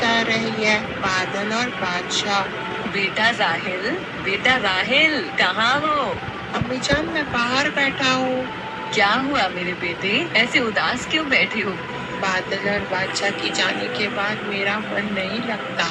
बता रही है बादल और बादशाह। बेटा राहिल कहाँ हो? अम्मी जान मैं बाहर बैठा हूँ। क्या हुआ मेरे बेटे, ऐसे उदास क्यों बैठे हो? बादल और बादशाह की जाने के बाद मेरा मन नहीं लगता।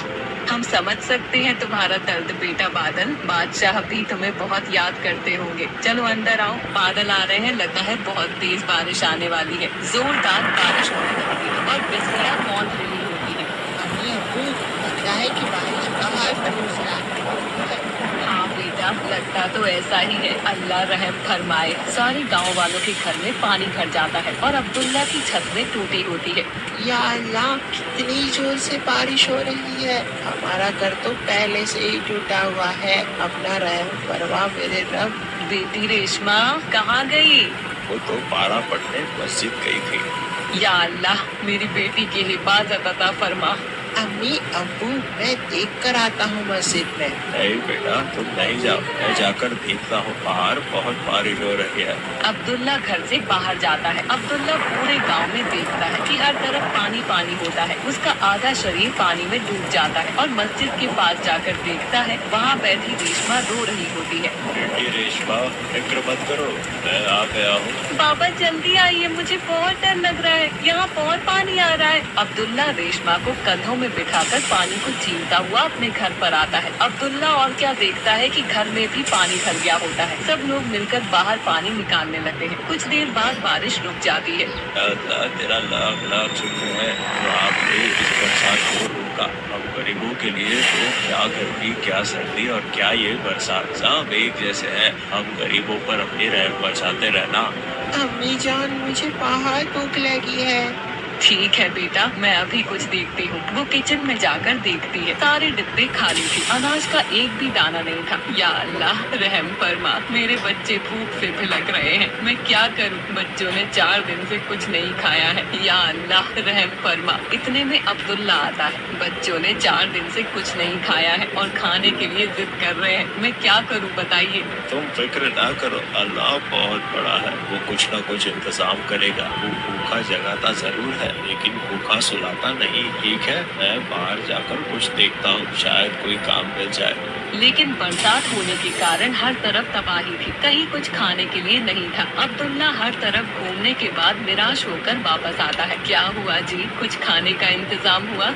हम समझ सकते हैं तुम्हारा दर्द बेटा बादल। बादशाह भी तुम्हें बहुत याद करते होंगे। चलो अंदर आओ, बादल आ रहे हैं, लगता है बहुत तेज बारिश आने वाली है। जोरदार बारिश होने लगती है और बिजलियां मौत रही होती है। अम्मी अब्बू लगता है कि बारिश बाहर बरस रहा है। हाँ बेटा, लगता तो ऐसा ही है। अल्लाह रहम फरमाए। सारे गांव वालों के घर में पानी भर जाता है और अब्दुल्ला की छत में टूटी होती है। या अल्लाह कितनी जोर से बारिश हो रही है। हमारा घर तो पहले से ही टूटा हुआ है। अपना रहम फरमा मेरे रब। बेटी रेशमा कहाँ गई? वो तो पारा पढ़ने मस्जिद गई थी। या अल्लाह मेरी बेटी की हिफाजत अता फरमा। अम्मी अब्बू मैं देख कर आता हूँ मस्जिद में। नहीं बेटा तुम नहीं जाओ, मैं जाकर देखता हूँ बाहर बहुत बारिश हो रही है। अब्दुल्ला घर से बाहर जाता है। अब्दुल्ला पूरे गांव में देखता है कि हर तरफ पानी पानी होता है। उसका आधा शरीर पानी में डूब जाता है और मस्जिद के पास जाकर देखता है वहाँ बैठी रेशमा रो रही होती है। बेटी रेशमा फिक्र मत करो, मैं आ गया हूँ। बाबा जल्दी आइए, मुझे बहुत डर लग रहा है, यहाँ बहुत पानी आ रहा है। अब्दुल्ला रेशमा को कंधों में बिठाकर पानी को झीलता हुआ अपने घर पर आता है। अब्दुल्ला और क्या देखता है कि घर में भी पानी भर गया होता है। सब लोग मिलकर बाहर पानी निकालने लगते हैं। कुछ देर बाद बारिश रुक जाती है। अल्लाह तेरा लाख लाख शुक्र है तो आपने इस बरसात को रोका। हम गरीबों के लिए तो क्या गर्मी क्या सर्दी और क्या ये बरसात सब एक जैसे है। हम गरीबों पर अपनी रहम बरसाते रहना। अम्मी जान मुझे बाहर भूख लगी है। ठीक है बेटा, मैं अभी कुछ देखती हूँ। वो किचन में जाकर देखती है। सारे डिब्बे खाली थे, अनाज का एक भी दाना नहीं था। या अल्लाह रहम फरमा, मेरे बच्चे भूख से भिलक रहे हैं। मैं क्या करूँ? बच्चों ने 4 दिन से कुछ नहीं खाया है। या अल्लाह रहम फरमा। इतने में अब्दुल्ला आता है। बच्चों ने 4 दिन से कुछ नहीं खाया है और खाने के लिए जिद कर रहे हैं। मैं क्या करूँ बताइए? तुम फिक्र ना करो, अल्लाह बहुत बड़ा है, वो कुछ ना कुछ इंतजाम करेगा। वो भूखा जगाता जरूर है लेकिन भूखा सुलाता नहीं। ठीक है, मैं बाहर जाकर कुछ देखता हूँ, शायद कोई काम मिल जाए। लेकिन बरसात होने के कारण हर तरफ तबाही थी। कहीं कुछ खाने के लिए नहीं था। अब्दुल्ला हर तरफ घूमने के बाद निराश होकर वापस आता है। क्या हुआ जी, कुछ खाने का इंतजाम हुआ?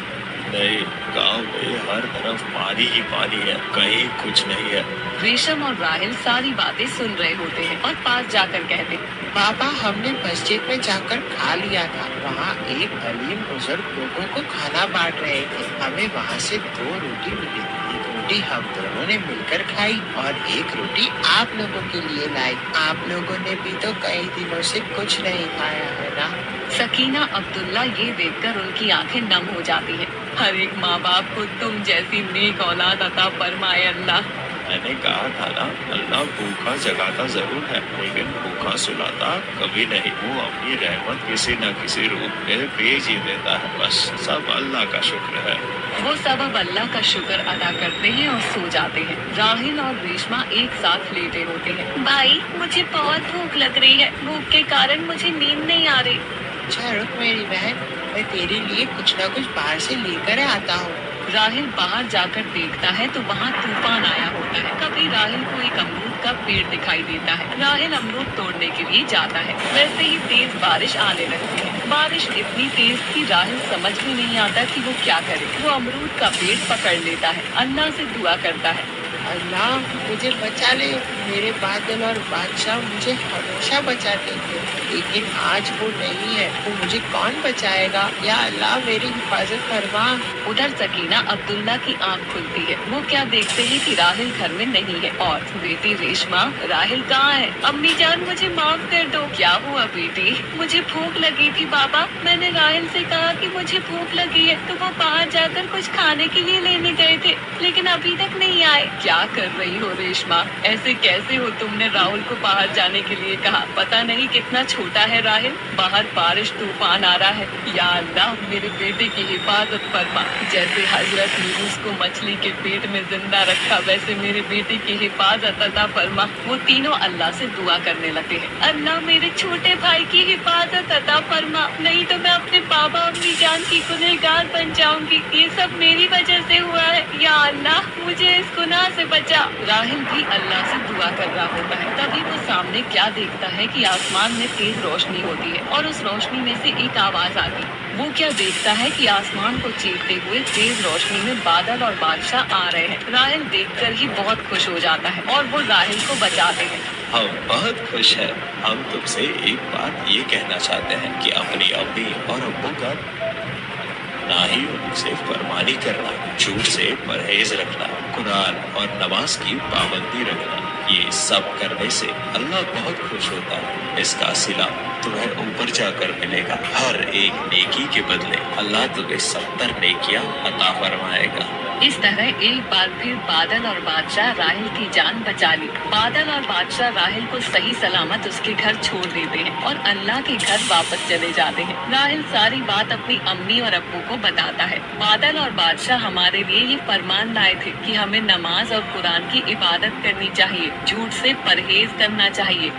नहीं, गांव में हर तरफ पानी ही पानी है, कहीं कुछ नहीं है। रेशम और राहिल सारी बातें सुन रहे होते हैं और पास जाकर कहते हैं, बाबा हमने मस्जिद में जाकर खा लिया था। वहाँ एक अलीम बुजुर्ग लोगों को खाना बांट रहे थे। हमें वहाँ से 2 रोटी मिली। एक रोटी हम दोनों ने मिलकर खाई और एक रोटी आप लोगों के लिए लाई। आप लोगों ने भी तो कई दिनों से कुछ नहीं खाया है ना। सकीना अब्दुल्ला ये देखकर उनकी आंखें नम हो जाती हैं। हर एक माँ बाप को तुम जैसी नेक औलाद अता फरमाए अल्लाह। मैंने कहा था ना, अल्लाह भूखा जगाता जरूर है लेकिन भूखा सुलाता कभी नहीं। वो अपनी रहमत किसी न किसी रूप में भेज ही देता है। बस सब अल्लाह का शुक्र है। वो सब अब अल्लाह का शुक्र अदा करते हैं और सो जाते हैं। राहिल और रेशमा एक साथ लेटे होते हैं। भाई मुझे बहुत भूख लग रही है, भूख के कारण मुझे नींद नहीं आ रही। अच्छा रुक मेरी बहन, मैं तेरे लिए कुछ न कुछ बाहर से लेकर आता हूँ। राहिल बाहर जाकर देखता है तो वहाँ तूफान आया होता है। तभी राहिल को एक अमरूद का पेड़ दिखाई देता है। राहिल अमरूद तोड़ने के लिए जाता है। वैसे ही तेज बारिश आने लगती है। बारिश इतनी तेज कि राहिल समझ भी नहीं आता कि वो क्या करे। वो अमरूद का पेड़ पकड़ लेता है, अल्लाह से दुआ करता है, अल्लाह मुझे बचा ले। मेरे बादल और बादशाह मुझे हमेशा बचाते थे लेकिन आज वो नहीं है, तो मुझे कौन बचाएगा? या अल्लाह मेरी हिफाजत फरमा। उधर सकीना अब्दुल्ला की आंख खुलती है। वो क्या देखते हैं कि राहिल घर में नहीं है और बेटी रेशमा, राहिल कहाँ है? अम्मी जान मुझे माफ कर दो। क्या हुआ बेटी? मुझे भूख लगी थी बाबा, मैंने राहिल से कहा कि मुझे भूख लगी है तो वो बाहर जाकर कुछ खाने के लिए लेने गए थे लेकिन अभी तक नहीं आए। क्या कर रही हो रेशमा? ऐसे कैसे हो? तुमने राहुल को बाहर जाने के लिए कहा। पता नहीं कितना छोटा है राहिल। बाहर बारिश तूफान आ रहा है। या अल्लाह, मेरे बेटे की हिफाजत फरमा। जैसे हजरत यूनुस को मछली के पेट में जिंदा रखा, वैसे मेरे बेटे की हिफाजत अता फरमा। वो तीनों अल्लाह से दुआ करने लगे हैं। अल्लाह मेरे छोटे भाई की हिफाजत अता फरमा, नहीं तो मैं अपने बाबा अम्मी जान की गुनहगार बन जाऊंगी। ये सब मेरी वजह से हुआ है। या अल्लाह, मुझे इस गुनाह से बचा। राहिल भी अल्लाह से दुआ कर रहा होता है। तभी वो सामने क्या देखता है कि आसमान में तेज रोशनी होती है और उस रोशनी में से एक आवाज आती है। वो क्या देखता है कि आसमान को चीरते हुए तेज रोशनी में बादल और बादशाह आ रहे हैं। राहिल देखकर ही बहुत खुश हो जाता है और वो राहिल को बचाते हैं। हम बहुत खुश हैं। हम तुमसे एक बात ये कहना चाहते हैं कि अपनी अम्मी और अब्बू का ना ही उनसे फरमानी करना, झूठ से परहेज रखना, कुरान और नमाज की पाबंदी रखना, ये सब करने से अल्लाह बहुत खुश होता है। इसका सिला तुम्हें ऊपर जाकर मिलेगा। हर एक नेकी के बदले अल्लाह तुम्हें 70 नेकियां अता फरमाएगा। इस तरह एक बार फिर बादल और बादशाह राहिल की जान बचा ली। बादल और बादशाह राहिल को सही सलामत उसके घर छोड़ देते हैं और अल्लाह के घर वापस चले जाते हैं। राहिल सारी बात अपनी अम्मी और अब्बू को बताता है। बादल और बादशाह हमारे लिए ये फरमान लाए थे कि हमें नमाज और कुरान की इबादत करनी चाहिए, झूठ से परहेज करना चाहिए,